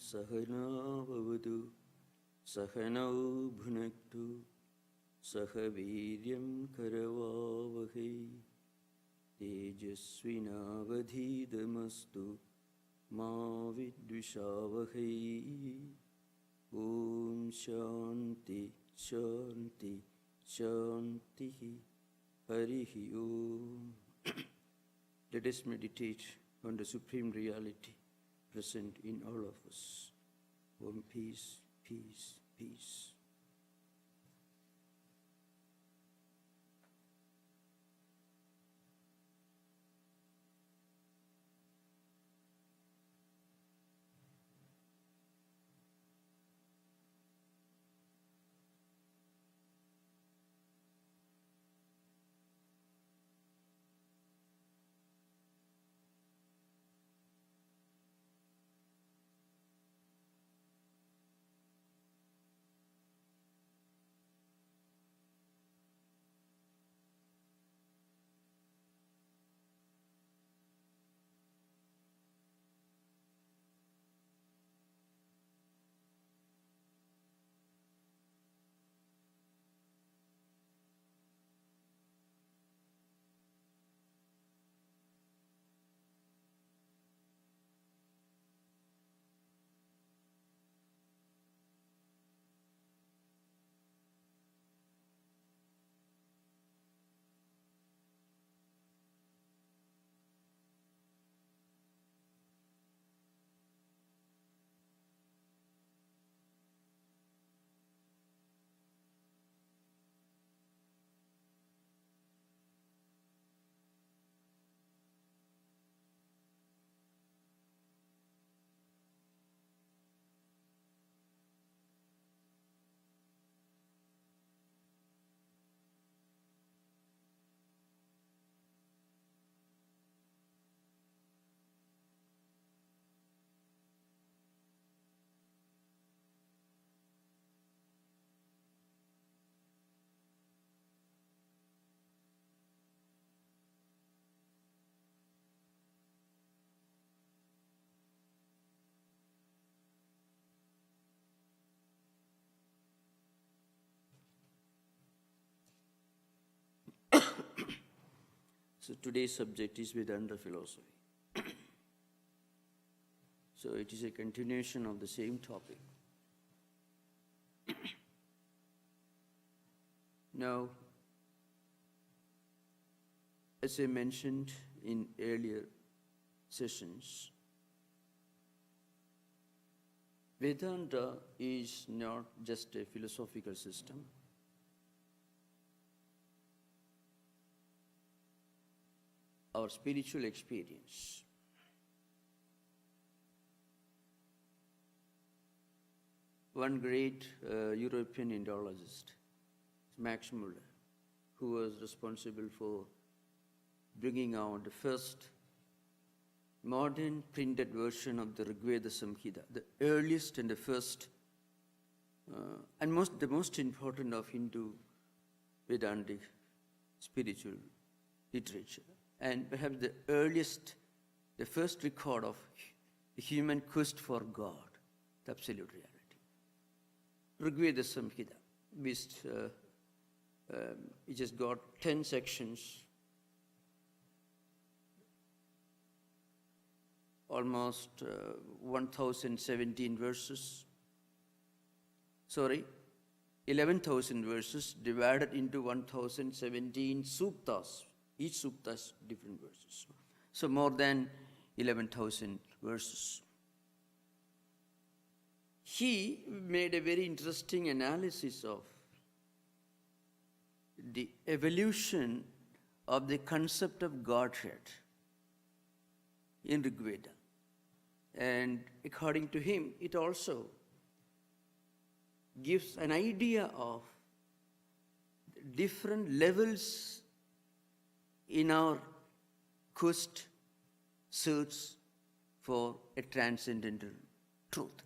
सहना भवतु सहनौ भुनक्तु सह वीर्यं करवावहै तेजस्विनावधीतमस्तु मा विद्विषावहै। ॐ शान्ति शान्ति शान्तिः। हरिः ॐ। Let us meditate on the supreme reality present in all of us. Om peace, peace, peace. So today's subject is Vedanta Philosophy. So it is a continuation of the same topic. Now, as I mentioned in earlier sessions, Vedanta is not just a philosophical system. Our spiritual experience. One great European Indologist, Max Muller, who was responsible for bringing out the first modern printed version of the Rigveda Samhita, the earliest and the first and the most important of Hindu Vedantic spiritual literature. And perhaps the earliest, the first record of the human quest for God, the absolute reality. Rigveda Samhita, it has got 10 sections, almost 1,017 verses. 11,000 verses divided into 1,017 suktas. Each sukta has different verses. So more than 11,000 verses. He made a very interesting analysis of the evolution of the concept of Godhead in Rigveda. And according to him, it also gives an idea of different levels in our quest, search for a transcendental truth.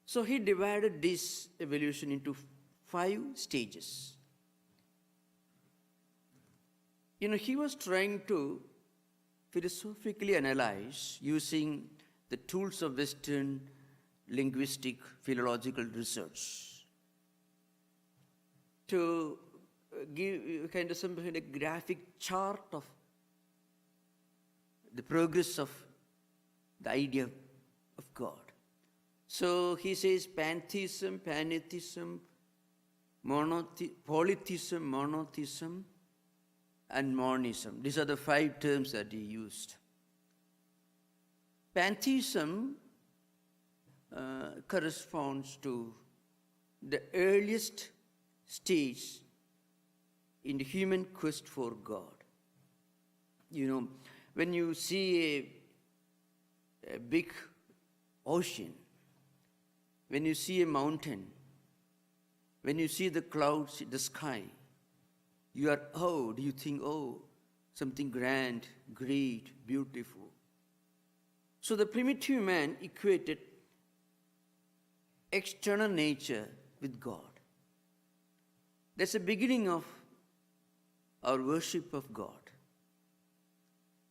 So he divided this evolution into 5 stages. He was trying to philosophically analyze using the tools of Western linguistic philological research to give kind of some kind of graphic chart of the progress of the idea of God. So he says pantheism, pantheism, polytheism, monotheism, and monism. These are the 5 terms that he used. Pantheism corresponds to the earliest stage in the human quest for God. You know, when you see a big ocean, when you see a mountain, when you see the clouds, the sky, you are awed, you think, oh, something grand, great, beautiful. So the primitive man equated external nature with God. That's the beginning of our worship of God.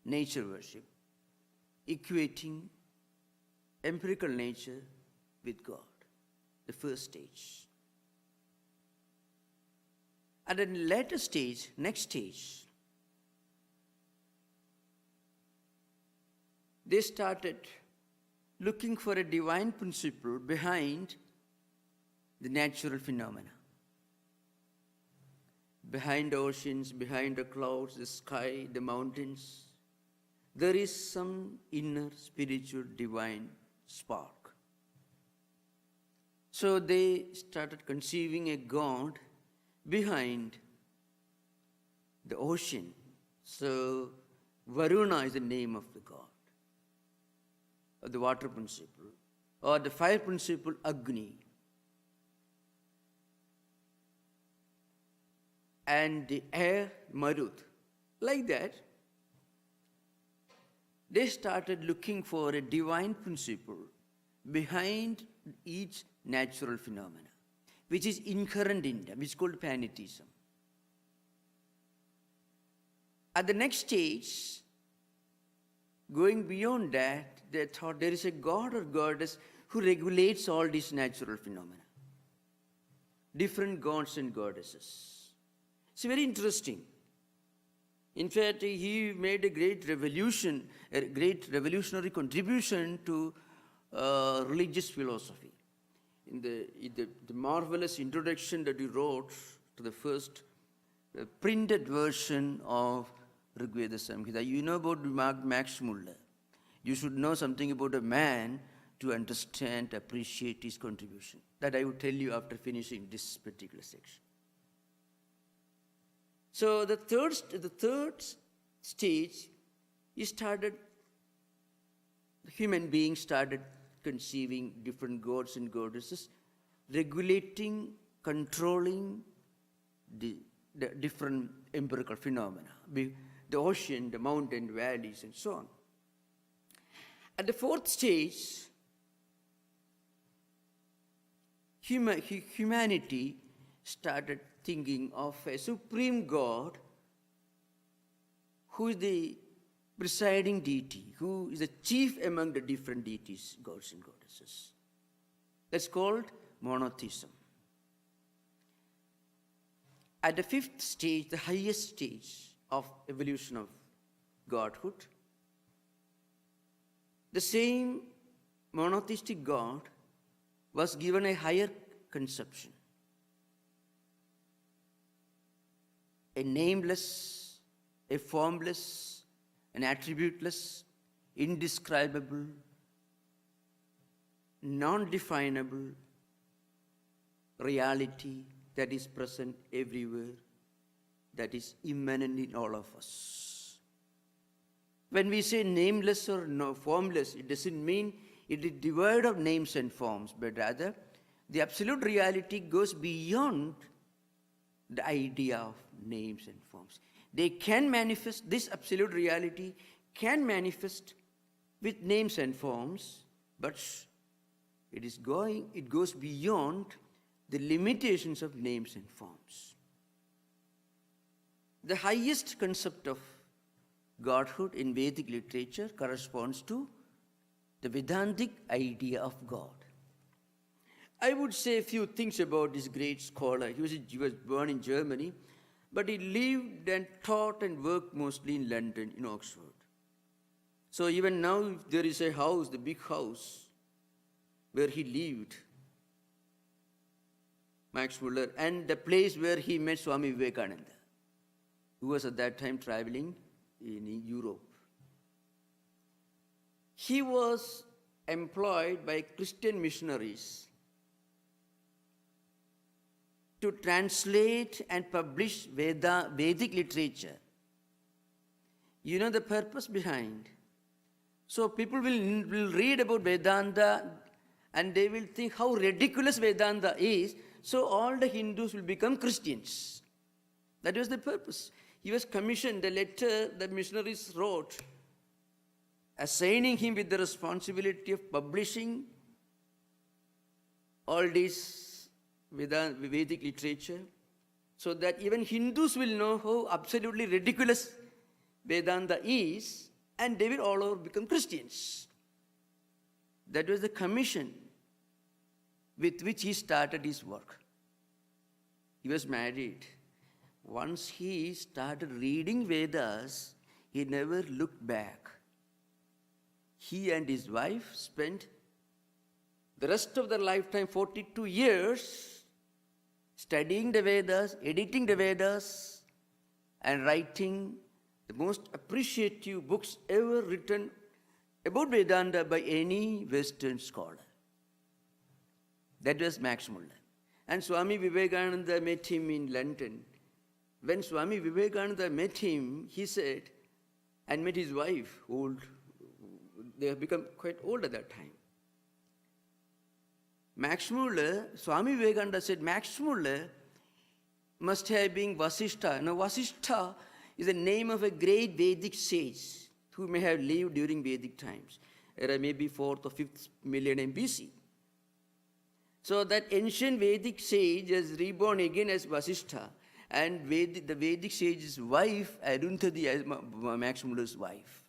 Nature worship, equating empirical nature with God, the first stage. At a later stage, next stage, they started looking for a divine principle behind the natural phenomena. Behind the oceans, behind the clouds, the sky, the mountains, there is some inner spiritual divine spark. So they started conceiving a God behind the ocean. So Varuna is the name of the God, of the water principle, or the fire principle, Agni. And the air, Marut. Like that, they started looking for a divine principle behind each natural phenomena, which is inherent in them, which is called pantheism. At the next stage, going beyond that, they thought there is a God or goddess who regulates all these natural phenomena. Different gods and goddesses. It's very interesting. In fact, he made a great revolutionary contribution to religious philosophy. In the marvelous introduction that he wrote to the first printed version of Rigveda Samhita. You know about Max Muller. You should know something about a man to understand, appreciate his contribution. That I will tell you after finishing this particular section. So the third stage, the human beings started conceiving different gods and goddesses, regulating, controlling the different empirical phenomena, the ocean, the mountain, valleys, and so on. At the fourth stage, humanity started thinking of a supreme God who is the presiding deity, who is the chief among the different deities, gods and goddesses. That's called monotheism. At the fifth stage, the highest stage of evolution of godhood, the same monotheistic God was given a higher conception. A nameless, a formless, an attributeless, indescribable, non-definable reality that is present everywhere, that is immanent in all of us. When we say nameless or formless, it doesn't mean it is devoid of names and forms, but rather the absolute reality goes beyond the idea of names and forms. They can manifest, this absolute reality can manifest with names and forms, but it goes beyond the limitations of names and forms. The highest concept of godhood in Vedic literature corresponds to the Vedantic idea of God. I would say a few things about this great scholar. He was born in Germany, but he lived and taught and worked mostly in London, in Oxford. So even now, if there is a house, the big house, where he lived, Max Muller, and the place where he met Swami Vivekananda, who was at that time traveling in Europe. He was employed by Christian missionaries to translate and publish Vedic literature. You know the purpose behind? So people will read about Vedanta and they will think how ridiculous Vedanta is, so all the Hindus will become Christians. That was the purpose. He was commissioned, the letter the missionaries wrote, assigning him with the responsibility of publishing all this Vedic literature, so that even Hindus will know how absolutely ridiculous Vedanta is, and they will all over become Christians. That was the commission with which he started his work. He was married. Once he started reading Vedas, he never looked back. He and his wife spent the rest of their lifetime, 42 years, studying the Vedas, editing the Vedas, and writing the most appreciative books ever written about Vedanta by any Western scholar. That was Max Muller. And Swami Vivekananda met him in London. When Swami Vivekananda met him, he said, and met his wife, old, they have become quite old at that time. Max Muller, Swami Vivekananda said, Max Muller must have been Vasishtha. Now, Vasishtha is the name of a great Vedic sage who may have lived during Vedic times, maybe 4th or 5th millennium BC. So that ancient Vedic sage is reborn again as Vasishtha, and the Vedic sage's wife, Arundhati, as Max Muller's wife.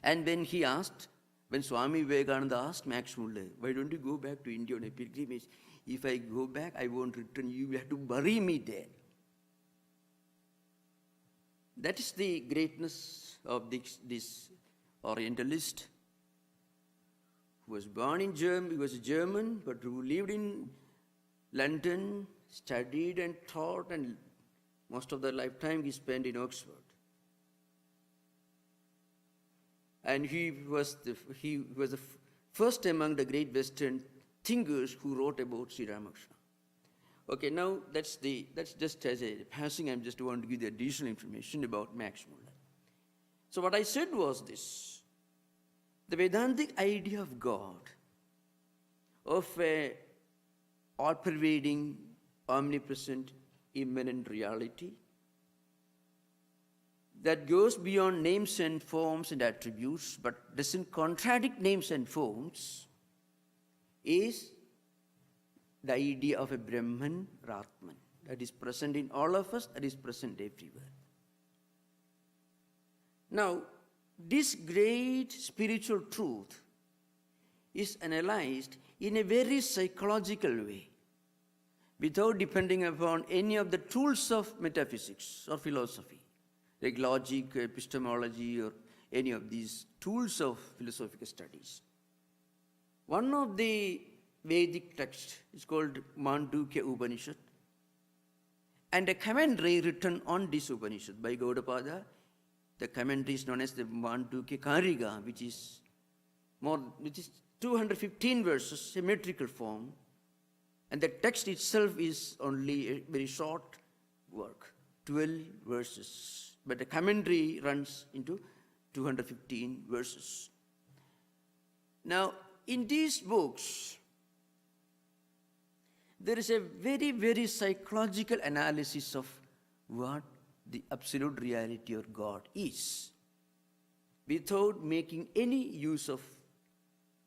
And when Swami Vivekananda asked Max Muller, why don't you go back to India on a pilgrimage? If I go back, I won't return. You have to bury me there. That is the greatness of this Orientalist who was born in Germany, he was a German, but who lived in London, studied and taught, and most of their lifetime he spent in Oxford. And he was the first among the great Western thinkers who wrote about Sri Ramakrishna. Okay, now that's just as a passing. I just want to give the additional information about Max Muller. So what I said was this: the Vedantic idea of God, of a all-pervading, omnipresent, immanent reality that goes beyond names and forms and attributes, but doesn't contradict names and forms, is the idea of a Brahman or Atman that is present in all of us, that is present everywhere. Now, this great spiritual truth is analyzed in a very psychological way, without depending upon any of the tools of metaphysics or philosophy, like logic, epistemology, or any of these tools of philosophical studies. One of the Vedic texts is called Mandukya Upanishad, and a commentary written on this Upanishad by Gaudapada. The commentary is known as the Mandukya Kariga, which is 215 verses, symmetrical form, and the text itself is only a very short work, 12 verses. But the commentary runs into 215 verses. Now, in these books, there is a very, very psychological analysis of what the absolute reality of God is, without making any use of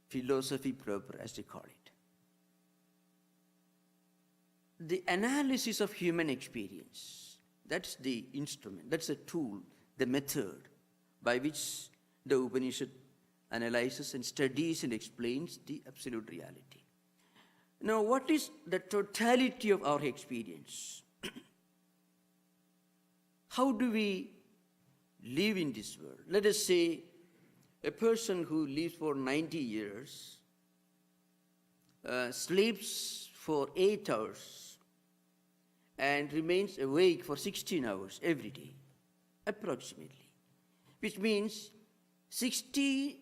philosophy proper, as they call it. The analysis of human experience, that's the instrument, that's the tool, the method by which the Upanishad analyzes and studies and explains the absolute reality. Now, what is the totality of our experience? How do we live in this world? Let us say a person who lives for 90 years, sleeps for 8 hours, and remains awake for 16 hours every day, approximately, which means 60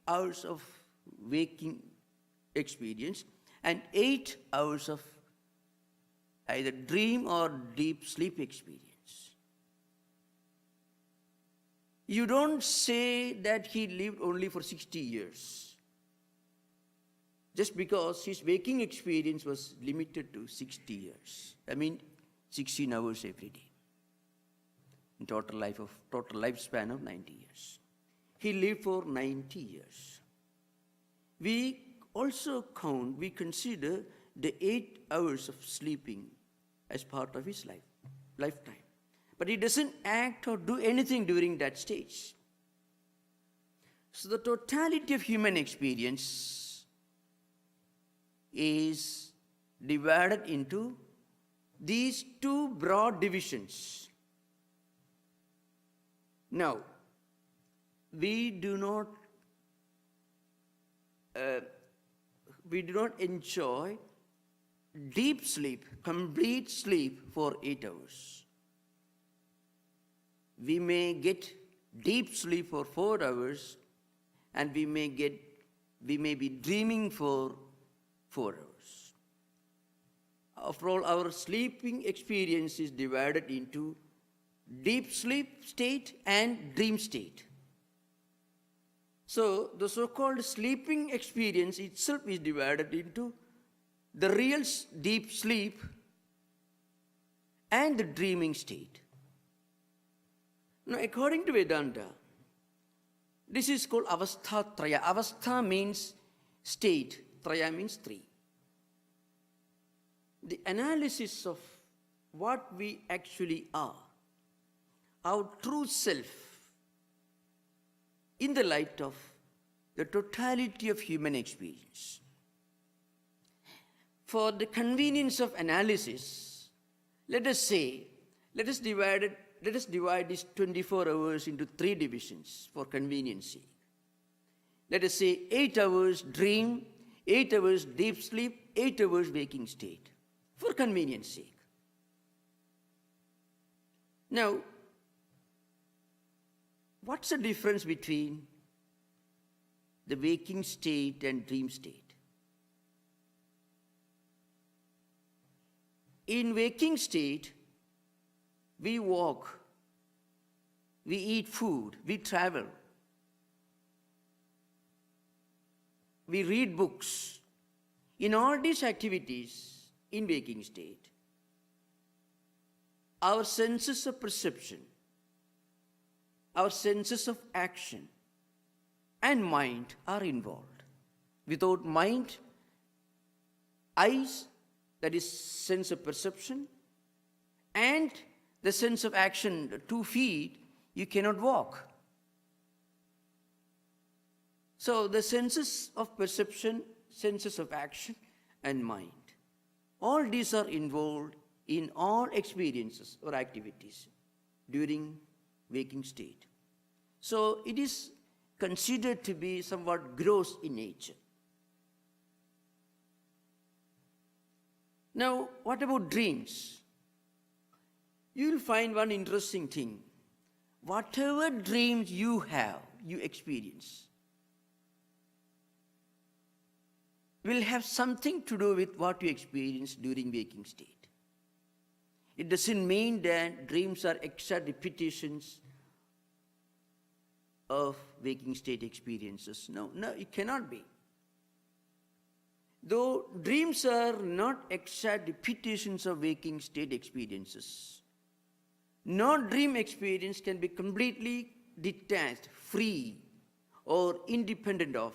hours of waking experience and 8 hours of either dream or deep sleep experience. You don't say that he lived only for 60 years, just because his waking experience was limited to 60 years. I mean, 16 hours every day. In total lifespan of 90 years. He lived for 90 years. We also consider the 8 hours of sleeping as part of his lifetime. But he doesn't act or do anything during that stage. So the totality of human experience is divided into these two broad divisions. Now, we do not enjoy deep sleep, complete sleep for 8 hours. We may get deep sleep for 4 hours, and we may be dreaming for 4 hours. After all, our sleeping experience is divided into deep sleep state and dream state. So the so-called sleeping experience itself is divided into the real deep sleep and the dreaming state. Now, according to Vedanta, this is called avastha traya. Avastha means state, traya means three. The analysis of what we actually are, our true self, in the light of the totality of human experience. For the convenience of analysis, let us divide this 24 hours into 3 divisions for convenience sake. Let us say 8 hours dream, 8 hours deep sleep, 8 hours waking state, for convenience sake. Now, what's the difference between the waking state and dream state? In waking state, we walk, we eat food, we travel, we read books. In all these activities in waking state, our senses of perception, our senses of action and mind are involved. Without mind, eyes, that is sense of perception, and the sense of action, 2 feet, you cannot walk. So the senses of perception, senses of action and mind, all these are involved in all experiences or activities during waking state. So it is considered to be somewhat gross in nature. Now, what about dreams? You will find one interesting thing. Whatever dreams you have, you experience, will have something to do with what you experience during waking state. It doesn't mean that dreams are exact repetitions of waking state experiences. No, it cannot be. Though dreams are not exact repetitions of waking state experiences, no dream experience can be completely detached, free, or independent of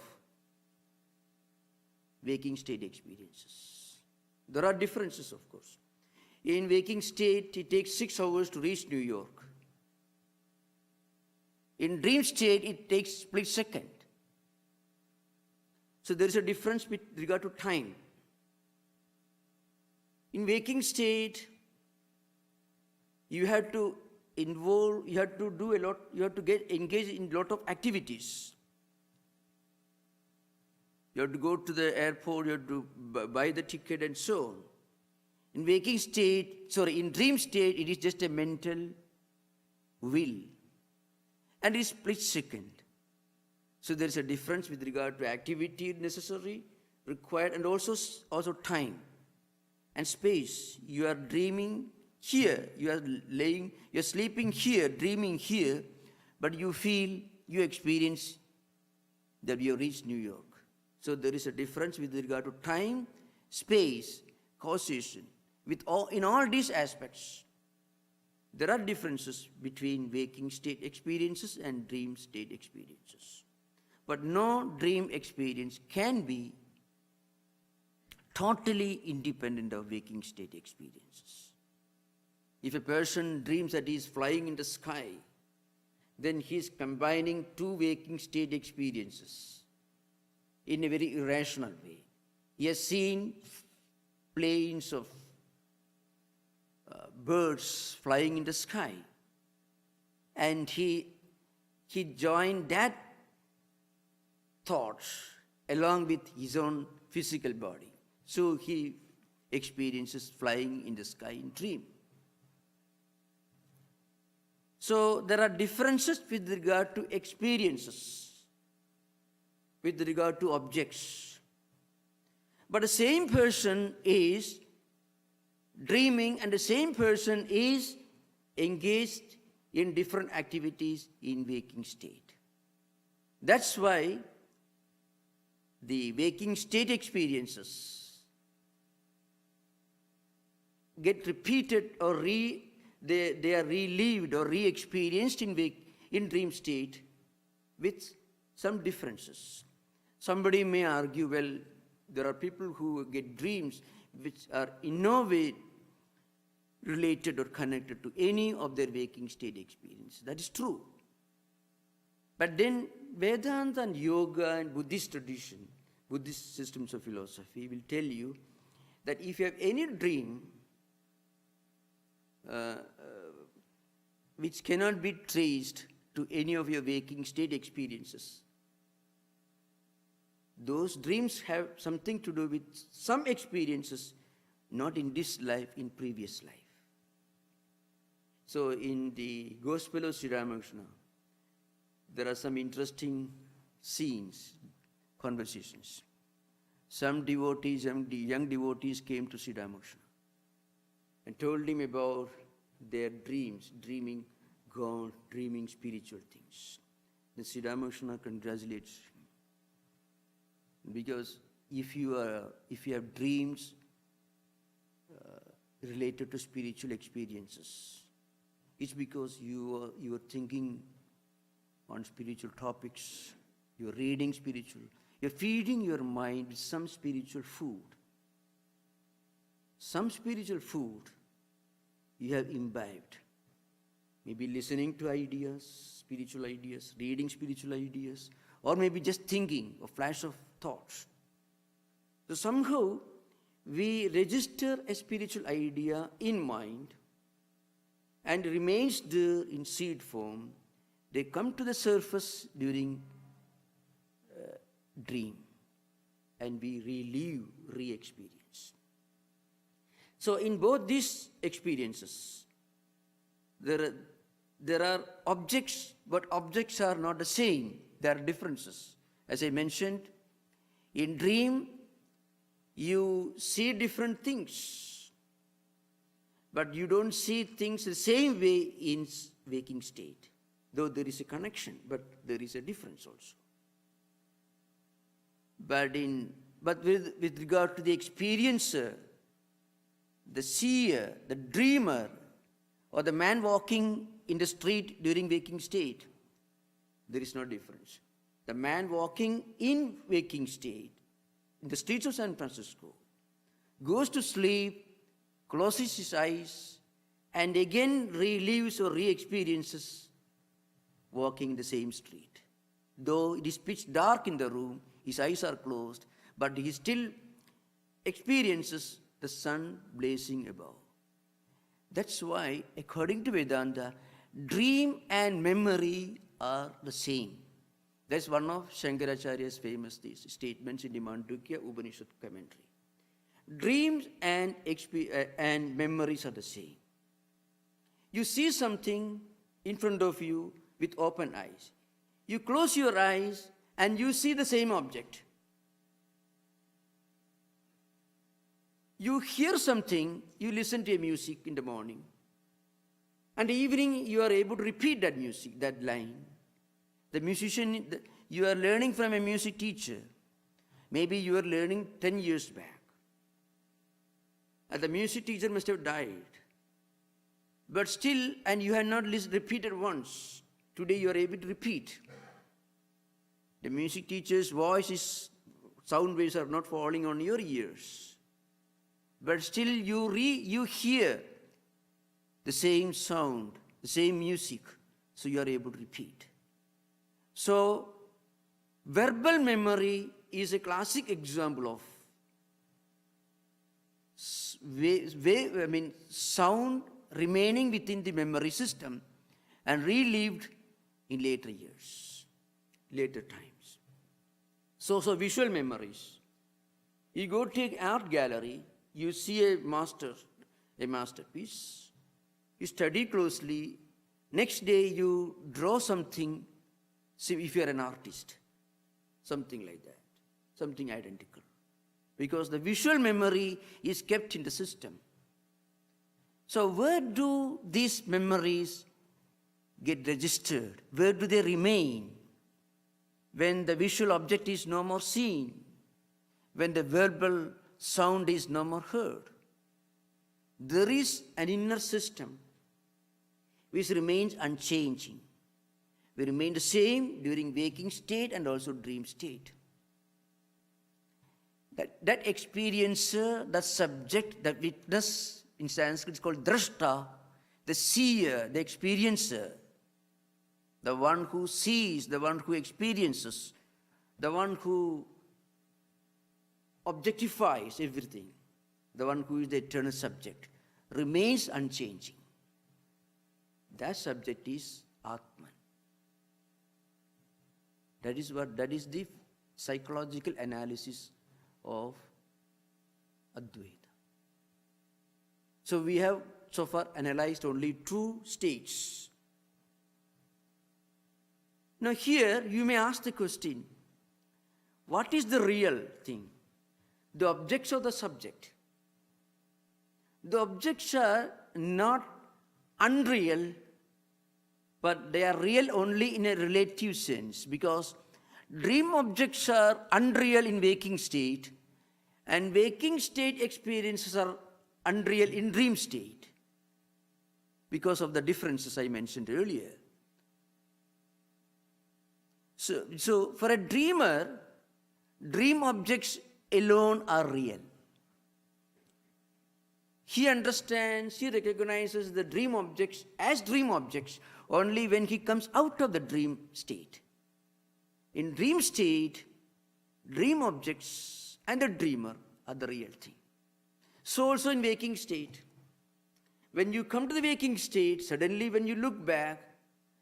waking state experiences. There are differences, of course. In waking state, it takes 6 hours to reach New York. In dream state, it takes split second. So there is a difference with regard to time. In waking state, you have to involve, you have to do a lot, you have to get engaged in a lot of activities. You have to go to the airport, you have to buy the ticket and so on. In waking state, in dream state, it is just a mental will. And it is split second. So there is a difference with regard to activity necessary, required, and also time and space. You are dreaming here, you are sleeping here, dreaming here, but you feel, you experience that you reached New York. So there is a difference with regard to time, space, causation. In all these aspects, there are differences between waking state experiences and dream state experiences. But no dream experience can be totally independent of waking state experiences. If a person dreams that he is flying in the sky, then he is combining two waking state experiences in a very irrational way. He has seen planes of birds flying in the sky, and he joined that thought along with his own physical body. So he experiences flying in the sky in dream. So there are differences with regard to experiences, with regard to objects. But the same person is dreaming and the same person is engaged in different activities in waking state. That's why the waking state experiences get repeated or they are relived or re-experienced in dream state with some differences. Somebody may argue, well, there are people who get dreams which are in no way related or connected to any of their waking state experience. That is true. But then Vedanta and yoga and Buddhist tradition, Buddhist systems of philosophy will tell you that if you have any dream which cannot be traced to any of your waking state experiences, those dreams have something to do with some experiences, not in this life, in previous life. So in the Gospel of Sri Ramakrishna, there are some interesting scenes, conversations. Some devotees, young devotees came to Sri Ramakrishna and told him about their dreams, dreaming God, dreaming spiritual things. Then Sri Ramakrishna congratulates him. Because if you have dreams related to spiritual experiences, it's because you are thinking on spiritual topics, you're reading spiritual, you're feeding your mind with some spiritual food. Some spiritual food you have imbibed. Maybe listening to ideas, spiritual ideas, reading spiritual ideas, or maybe just thinking, a flash of thoughts. So somehow we register a spiritual idea in mind and remains there in seed form. They come to the surface during dream and we relive, re-experience. So in both these experiences, there are objects, but objects are not the same. There are differences. As I mentioned, in dream, you see different things, but you don't see things the same way in waking state. Though there is a connection, but there is a difference also. But with regard to the experiencer, the seer, the dreamer, or the man walking in the street during waking state, there is no difference. The man walking in waking state, in the streets of San Francisco, goes to sleep, closes his eyes, and again relives or re-experiences walking in the same street. Though it is pitch dark in the room, his eyes are closed, but he still experiences the sun blazing above. That's why, according to Vedanta, dream and memory are the same. That's one of Shankaracharya's famous statements in the Mandukya Upanishad commentary. Dreams and memories are the same. You see something in front of you with open eyes. You close your eyes and you see the same object. You hear something, you listen to a music in the morning. And the evening you are able to repeat that music, that line. The musician, you are learning from a music teacher. Maybe you are learning 10 years back. And the music teacher must have died. But still, and you have not repeated once. Today you are able to repeat. The music teacher's voice sound waves are not falling on your ears. But still you hear the same sound, the same music, so you are able to repeat. So, verbal memory is a classic example of sound remaining within the memory system and relived in later years, later times. So visual memories. You go to an art gallery, you see a masterpiece, you study closely, next day you draw something, if you are an artist, something like that, something identical. Because the visual memory is kept in the system. So where do these memories get registered? Where do they remain? When the visual object is no more seen, when the verbal sound is no more heard. There is an inner system which remains unchanging. We remain the same during waking state and also dream state. That experiencer, that subject, that witness, in Sanskrit is called drashta, the seer, the experiencer, the one who sees, the one who experiences, the one who objectifies everything, the one who is the eternal subject, remains unchanging. That subject is Atman. That is the psychological analysis of Advaita. So we have so far analyzed only two states. Now here you may ask the question, what is the real thing? The objects or the subject? The objects are not unreal, but they are real only in a relative sense, because dream objects are unreal in waking state, and waking state experiences are unreal in dream state, because of the differences I mentioned earlier. So for a dreamer, dream objects alone are real. He understands, he recognizes the dream objects as dream objects only when he comes out of the dream state. In dream state, dream objects and the dreamer are the real thing. So also in waking state, when you come to the waking state, suddenly when you look back,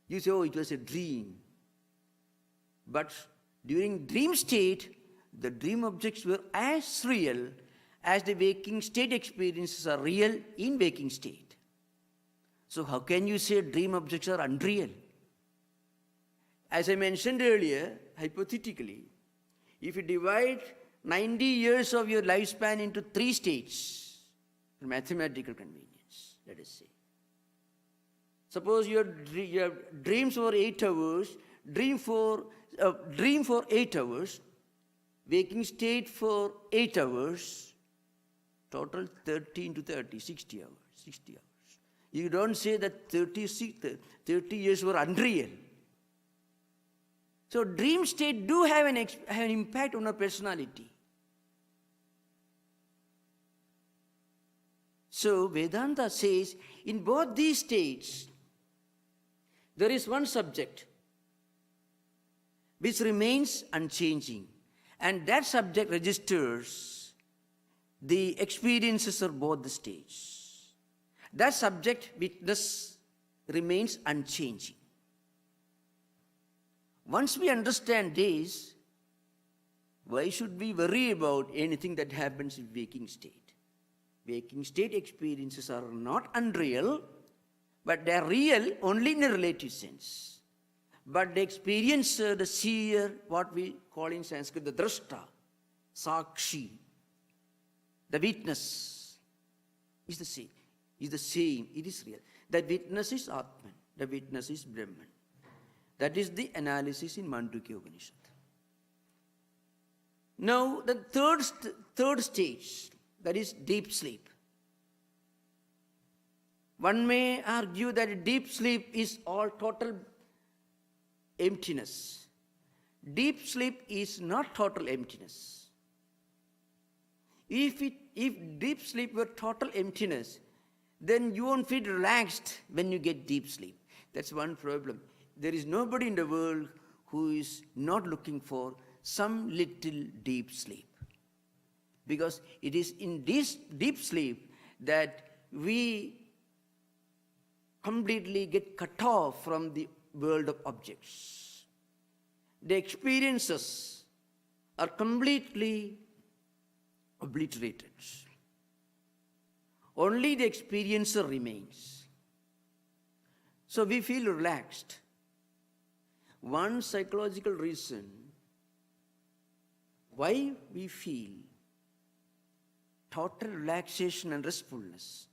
you say, oh, it was a dream. But during dream state, the dream objects were as real as the waking state experiences are real in waking state. So how can you say dream objects are unreal? As I mentioned earlier, hypothetically, if you divide 90 years of your lifespan into 3 states, for mathematical convenience, let us say. Suppose you have dreams for 8 hours, dream for 8 hours, waking state for 8 hours, total 30 into 30, 60 hours, 60 hours. You don't say that 30 years were unreal. So dream state do have an impact on our personality. So Vedanta says, in both these states, there is one subject, which remains unchanging. And that subject registers the experiences of both the states. That subject witness remains unchanging. Once we understand this, why should we worry about anything that happens in waking state? Waking state experiences are not unreal, but they are real only in a relative sense. But the experiencer, the seer, what we call in Sanskrit the drashta, sakshi, the witness, is the same. Is the same. It is real. The witness is Atman. The witness is Brahman. That is the analysis in Mandukya Upanishad. Now, the third stage, that is deep sleep. One may argue that deep sleep is all total emptiness. Deep sleep is not total emptiness. If deep sleep were total emptiness, then you won't feel relaxed when you get deep sleep. That's one problem. There is nobody in the world who is not looking for some little deep sleep. Because it is in this deep sleep that we completely get cut off from the world of objects. The experiences are completely obliterated. Only the experiencer remains. So we feel relaxed. One psychological reason why we feel total relaxation and restfulness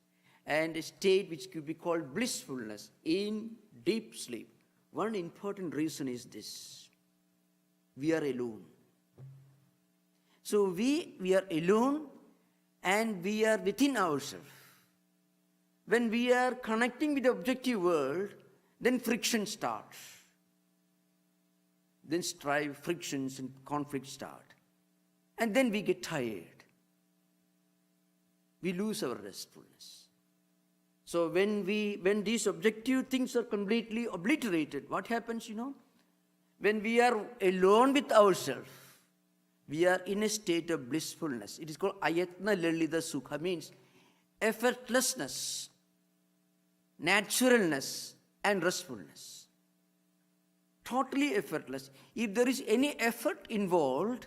and a state which could be called blissfulness in deep sleep, one important reason is this: we are alone. So we are alone and we are within ourselves. When we are connecting with the objective world, then friction starts. Then strife, frictions and conflicts start. And then we get tired. We lose our restfulness. So when these objective things are completely obliterated, what happens, When we are alone with ourselves, we are in a state of blissfulness. It is called ayatna lalita sukha, means effortlessness, naturalness, and restfulness. Totally effortless. If there is any effort involved,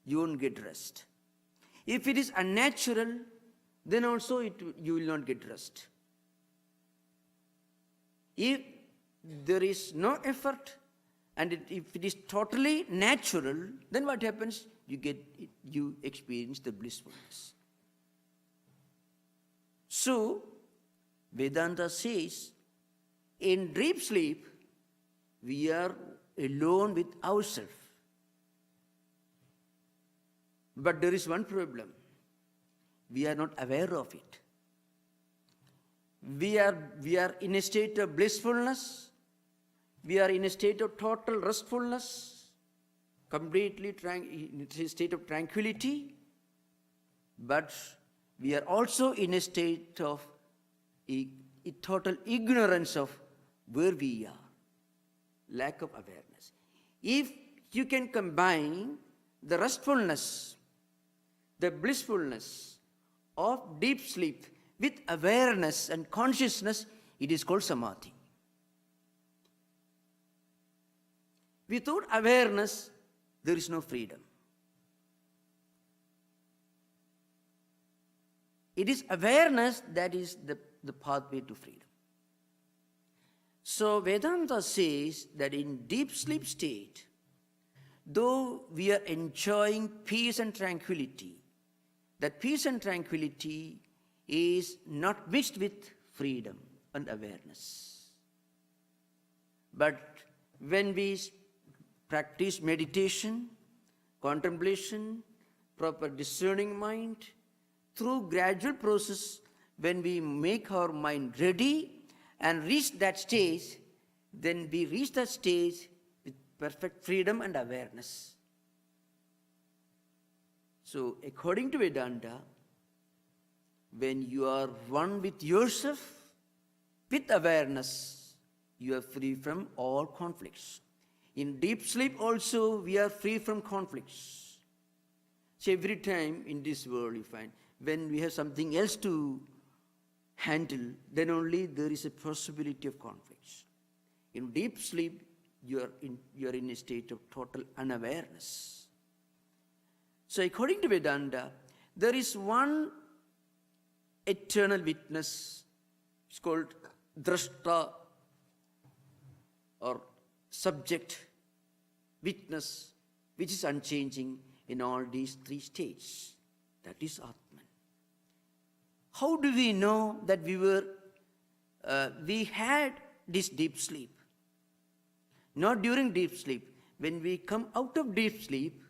you won't get rest. If it is unnatural, then also you will not get rest. If there is no effort, and if it is totally natural, then what happens? You experience the blissfulness. So, Vedanta says, in deep sleep, we are alone with ourselves. But there is one problem. We are not aware of it. We are in a state of blissfulness. We are in a state of total restfulness, completely in a state of tranquility. But we are also in a state of total ignorance of where we are. Lack of awareness. If you can combine the restfulness, the blissfulness of deep sleep with awareness and consciousness, it is called samadhi. Without awareness, there is no freedom. It is awareness that is the pathway to freedom. So Vedanta says that in deep sleep state, though we are enjoying peace and tranquility, that peace and tranquility is not mixed with freedom and awareness. But when we practice meditation, contemplation, proper discerning mind, through gradual process, when we make our mind ready and reach that stage, then we reach that stage with perfect freedom and awareness. So, according to Vedanta, when you are one with yourself, with awareness, you are free from all conflicts. In deep sleep also, we are free from conflicts. So every time in this world you find, when we have something else to handle, then only there is a possibility of conflicts. In deep sleep, you are in a state of total unawareness. So according to Vedanta, there is one eternal witness. It's called drashta or subject witness, which is unchanging in all these three states. That is Atman. How do we know that we had this deep sleep? Not during deep sleep. When we come out of deep sleep,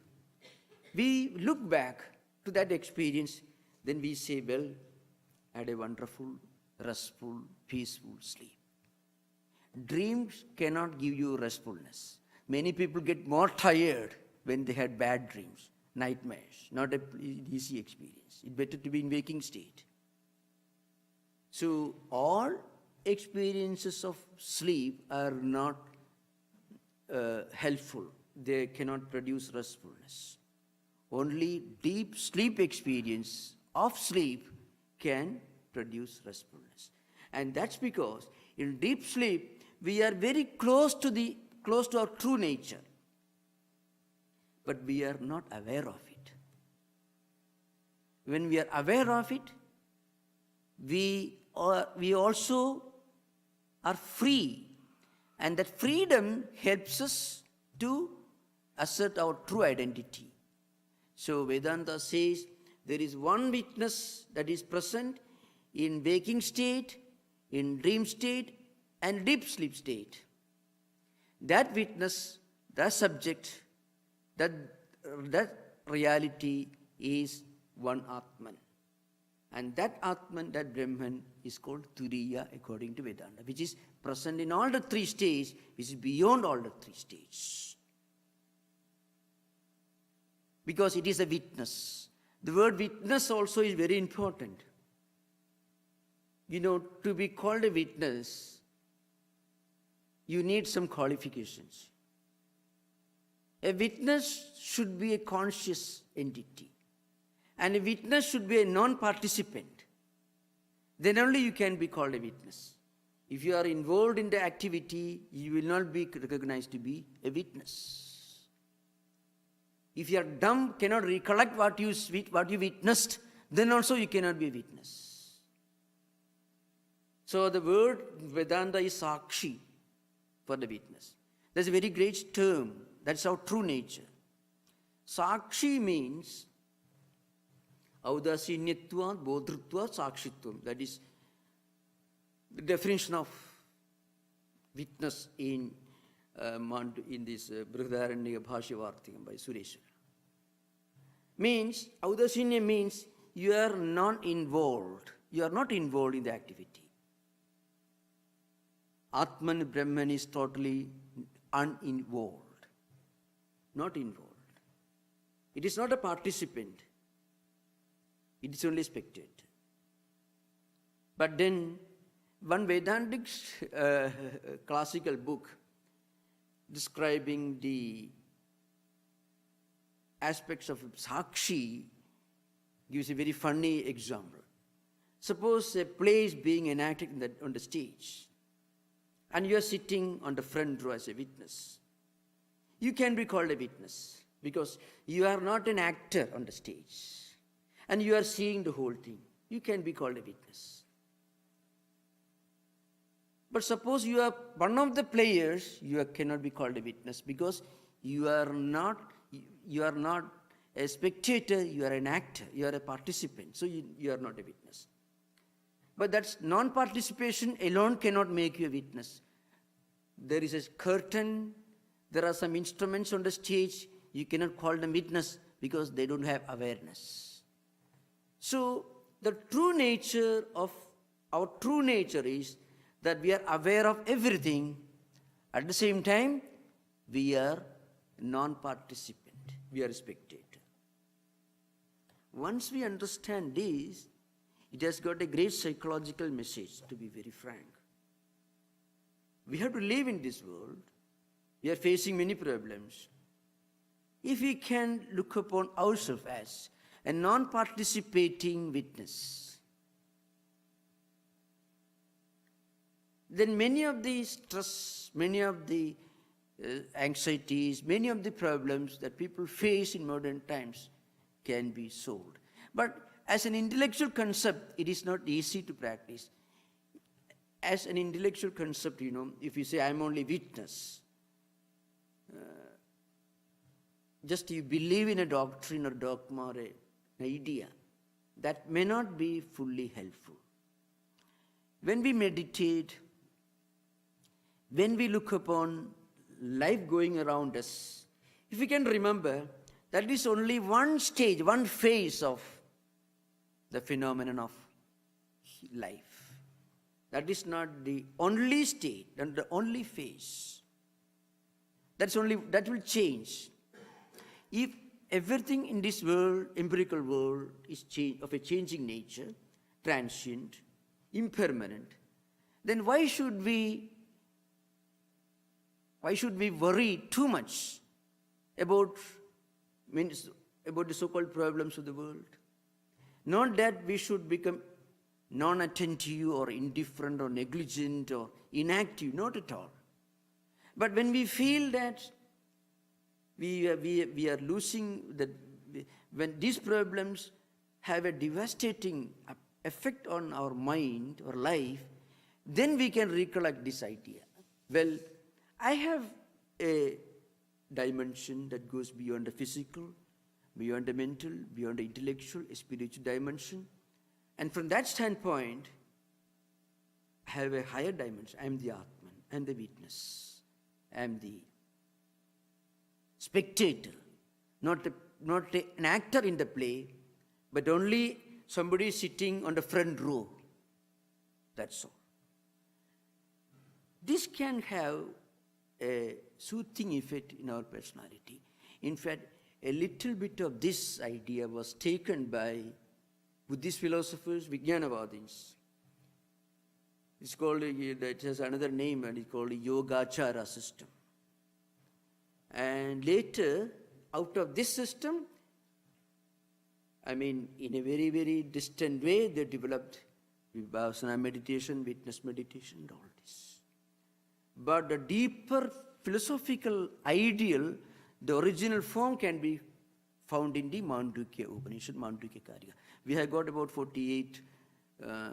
we look back to that experience, then we say, well, I had a wonderful, restful, peaceful sleep. Dreams cannot give you restfulness. Many people get more tired when they had bad dreams, nightmares, not an easy experience. It's better to be in waking state. So all experiences of sleep are not helpful. They cannot produce restfulness. Only deep sleep experience of sleep can produce restfulness. And that's because in deep sleep, we are very close to our true nature. But we are not aware of it. When we are aware of it, we also are free. And that freedom helps us to assert our true identity. So Vedanta says there is one witness that is present in waking state, in dream state, and deep sleep state. That witness, that subject, that reality is one Atman. And that Atman, that Brahman, is called Turiya according to Vedanta, which is present in all the three states, which is beyond all the three states. Because it is a witness. The word witness also is very important. To be called a witness, you need some qualifications. A witness should be a conscious entity. And a witness should be a non-participant. Then only you can be called a witness. If you are involved in the activity, you will not be recognized to be a witness. If you are dumb, cannot recollect what you witnessed, then also you cannot be a witness. So the word Vedanta is Sakshi for the witness. That's a very great term. That's our true nature. Sakshi means Audasinyatva, Bodhrutva, Sakshitvam. That is the definition of witness in this Brihadaranyaka Bhashyavartikam by Sureshwara. Means, Audasinya means you are not involved. You are not involved in the activity. Atman Brahman is totally uninvolved. Not involved. It is not a participant. It is only a spectator. But then, one Vedantic classical book describing the aspects of Sakshi gives a very funny example. Suppose a play is being enacted on the stage, and you are sitting on the front row as a witness. You can be called a witness because you are not an actor on the stage. And you are seeing the whole thing. You can be called a witness. But suppose you are one of the players, you cannot be called a witness because you are not a spectator, you are an actor, you are a participant. So you are not a witness. But that's non-participation alone cannot make you a witness. There is a curtain, there are some instruments on the stage, you cannot call them witness because they don't have awareness. So the true nature of our true nature is that we are aware of everything. At the same time, we are non-participant. We are a spectator. Once we understand this, it has got a great psychological message, to be very frank. We have to live in this world. We are facing many problems. If we can look upon ourselves as a non-participating witness, then many of the stress, many of the anxieties, many of the problems that people face in modern times can be solved. But as an intellectual concept, it is not easy to practice. As an intellectual concept, if you say, I'm only witness, just you believe in a doctrine or dogma or an idea, that may not be fully helpful. When we meditate, when we look upon life going around us, if we can remember, that is only one stage, one phase of the phenomenon of life. That is not the only state and the only phase. That will change. If everything in this world, empirical world, is of a changing nature, transient, impermanent, then why should we worry too much about the so-called problems of the world? Not that we should become non-attentive or indifferent or negligent or inactive, not at all. But when we feel that we are losing, when these problems have a devastating effect on our mind or life, then we can recollect this idea. Well, I have a dimension that goes beyond the physical, beyond the mental, beyond the intellectual, a spiritual dimension. And from that standpoint, I have a higher dimension. I am the Atman, I am the witness, I am the spectator, not an actor in the play, but only somebody sitting on the front row. That's all. This can have a soothing effect in our personality. In fact, a little bit of this idea was taken by Buddhist philosophers, Vijnanavadins. It's called, it has another name, and it's called the Yogachara system. And later, out of this system, in a very, very distant way, they developed Vipassana meditation, witness meditation, and all this. But the deeper philosophical ideal, the original form can be found in the Mandukya Upanishad, Mandukya Karya. We have got about 48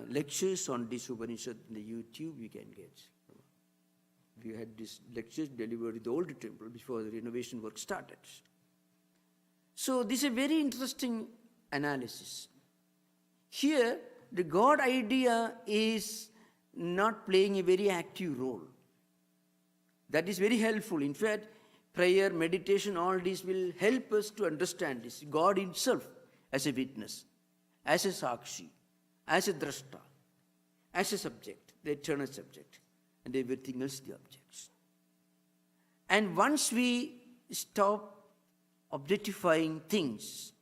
lectures on this Upanishad in the YouTube you can get. We had these lectures delivered in the old temple before the renovation work started. So this is a very interesting analysis. Here, the God idea is not playing a very active role. That is very helpful. In fact, prayer, meditation, all this will help us to understand this. God himself as a witness, as a sakshi, as a drashta, as a subject, the eternal subject, and everything else the objects. And once we stop objectifying things,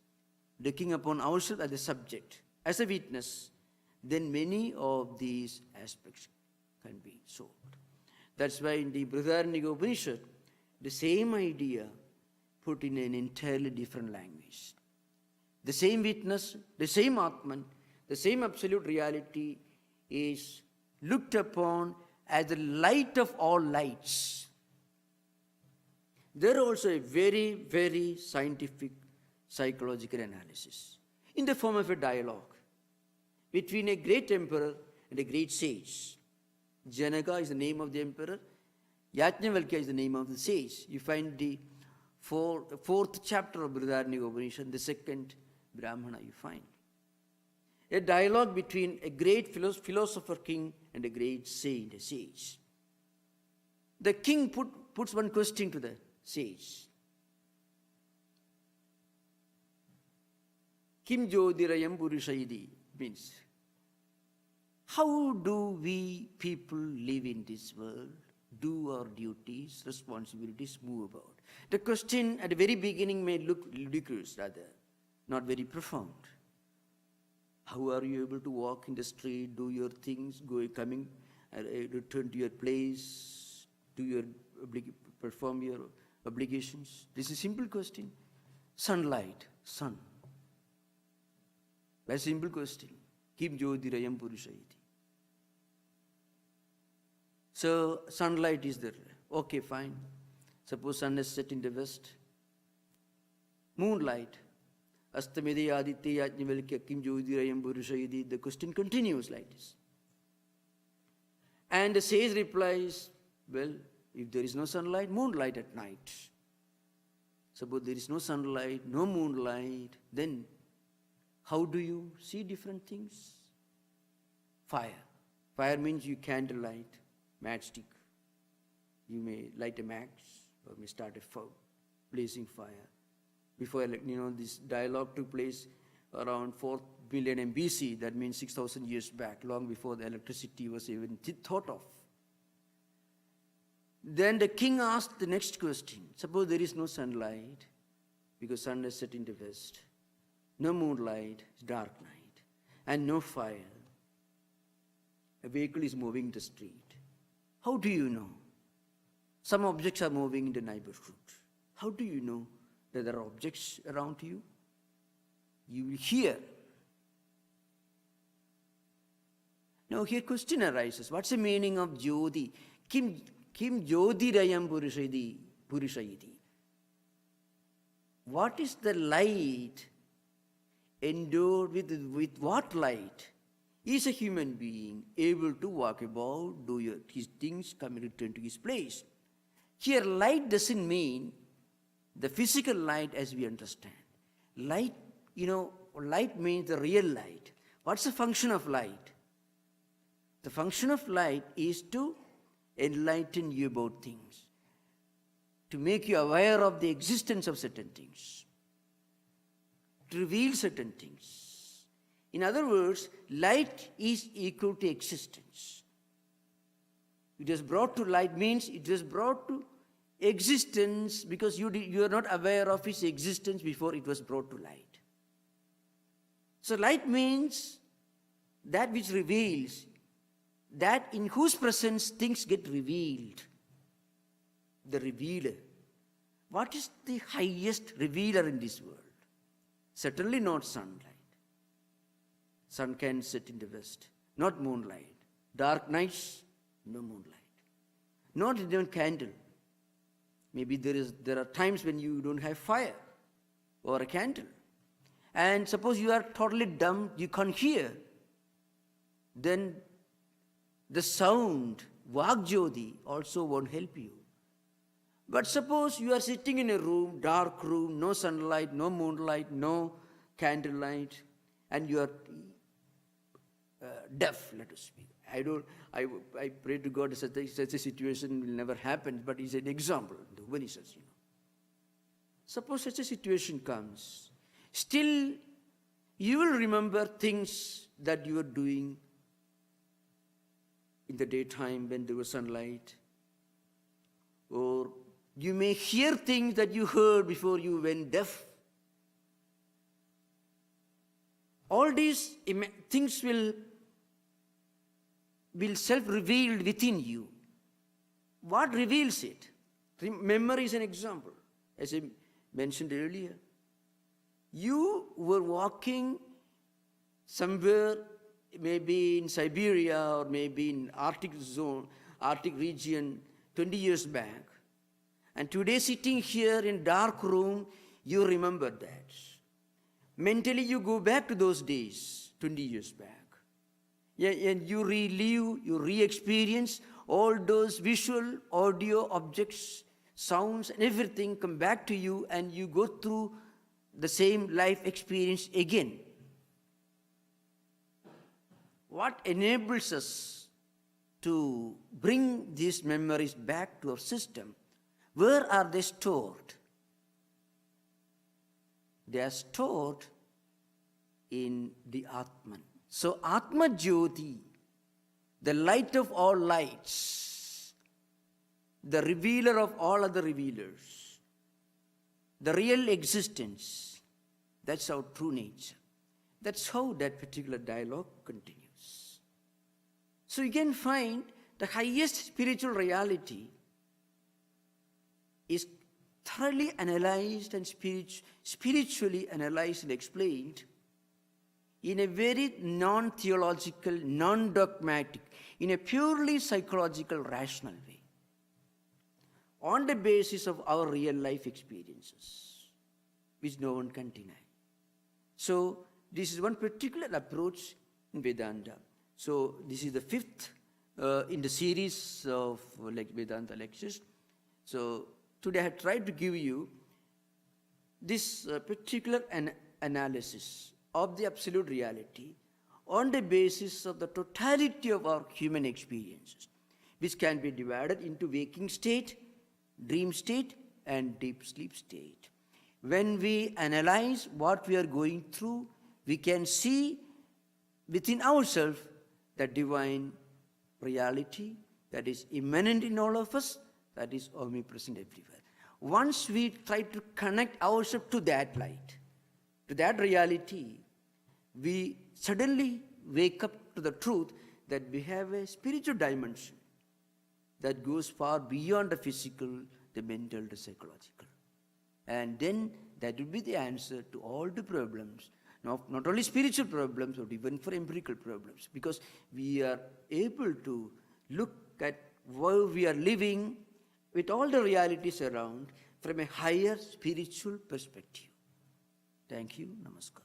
looking upon ourselves as a subject, as a witness, then many of these aspects can be solved. That's why in the Brihadaranyaka Upanishad, the same idea put in an entirely different language. The same witness, the same Atman, the same absolute reality is looked upon as the light of all lights. There also a very, very scientific psychological analysis in the form of a dialogue between a great emperor and a great sage. Janaka is the name of the emperor. Yajnavalkya is the name of the sage. You find the fourth chapter of Brihadaranyaka Upanishad, the second Brahmana you find. A dialogue between a great philosopher king and a great saint, a sage. The king puts one question to the sage. Kim Jyodirayam Purushayidi means, how do we people live in this world, do our duties, responsibilities, move about? The question at the very beginning may look ludicrous, rather, not very profound. How are you able to walk in the street, do your things, coming, return to your place, do your perform your obligations? This is a simple question. Sunlight, sun. Very simple question. Kim Jyotirayam Purushayati. So sunlight is there. Okay, fine. Suppose sun is set in the west. Moonlight. Astamide aditya yajnavalkya kim jyotirayam purushayati. The question continues like this. And the sage replies, well, if there is no sunlight, moonlight at night. Suppose there is no sunlight, no moonlight, then how do you see different things? Fire. Fire means you candlelight, matchstick. You may light a match or may start a fire, blazing fire. Before, this dialogue took place around 4 billion BC, that means 6,000 years back, long before the electricity was even thought of. Then the king asked the next question. Suppose there is no sunlight, because sun is set in the west, no moonlight, it's dark night, and no fire. A vehicle is moving in the street. How do you know? Some objects are moving in the neighborhood. How do you know that there are objects around you? You will hear. Now here question arises. What's the meaning of Jyoti? Kim Jyotirayam Purushayati. What is the light endowed with what light? Is a human being able to walk about, do his things, come and return to his place? Here light doesn't mean the physical light as we understand. Light, light means the real light. What's the function of light? The function of light is to enlighten you about things, to make you aware of the existence of certain things, to reveal certain things. In other words, light is equal to existence. It is brought to light means it is brought to existence because you are not aware of its existence before it was brought to light. So light means that which reveals, that in whose presence things get revealed. The revealer. What is the highest revealer in this world? Certainly not sunlight. Sun can set in the west. Not moonlight. Dark nights, no moonlight. Not even candle. Maybe there are times when you don't have fire or a candle. And suppose you are totally dumb, you can't hear. Then the sound, Vagjyoti, also won't help you. But suppose you are sitting in a room, dark room, no sunlight, no moonlight, no candlelight, and you are deaf, let us speak. I pray to God such a situation will never happen, but it's an example in the Upanishads. Suppose such a situation comes, still you will remember things that you were doing in the daytime when there was sunlight, or you may hear things that you heard before you went deaf. All these things will self-revealed within you. What reveals it? Memory is an example. As I mentioned earlier, you were walking somewhere, maybe in Siberia or maybe in Arctic region 20 years back. And today sitting here in dark room, you remember that. Mentally you go back to those days, 20 years back. Yeah, and you relive, you re-experience all those visual, audio objects, sounds and everything come back to you and you go through the same life experience again. What enables us to bring these memories back to our system? Where are they stored? They are stored in the Atman. So Atma Jyoti, the light of all lights, the revealer of all other revealers, the real existence, that's our true nature. That's how that particular dialogue continues. So you can find the highest spiritual reality is thoroughly analyzed and spiritually analyzed and explained in a very non-theological, non-dogmatic, in a purely psychological, rational way, on the basis of our real life experiences, which no one can deny. So this is one particular approach in Vedanta. So this is the fifth in the series of Vedanta lectures. So today I have tried to give you this particular analysis of the absolute reality on the basis of the totality of our human experiences, which can be divided into waking state, dream state, and deep sleep state. When we analyze what we are going through, we can see within ourselves the divine reality that is immanent in all of us, that is omnipresent everywhere. Once we try to connect ourselves to that light, to that reality, we suddenly wake up to the truth that we have a spiritual dimension that goes far beyond the physical, the mental, the psychological. And then that will be the answer to all the problems, not only spiritual problems, but even for empirical problems, because we are able to look at where we are living with all the realities around from a higher spiritual perspective. Thank you. Namaskar.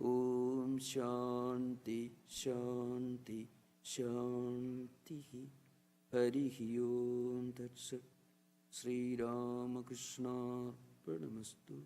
Om Shanti Shanti Shanti Harihi Om Tat Sat Sri Ramakrishna Pranamastu.